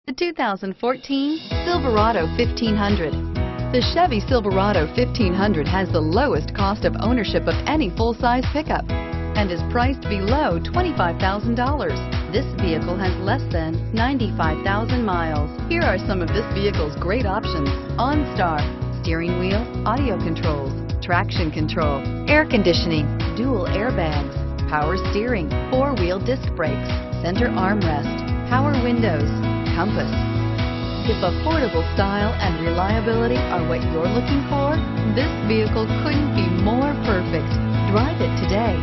The 2014 Silverado 1500. The Chevy Silverado 1500 has the lowest cost of ownership of any full-size pickup and is priced below $25,000. This vehicle has less than 95,000 miles. Here are some of this vehicle's great options: OnStar, steering wheel audio controls, traction control, air conditioning, dual airbags, power steering, four-wheel disc brakes, center armrest, power windows, compass. If affordable style and reliability are what you're looking for, this vehicle couldn't be more perfect. Drive it today.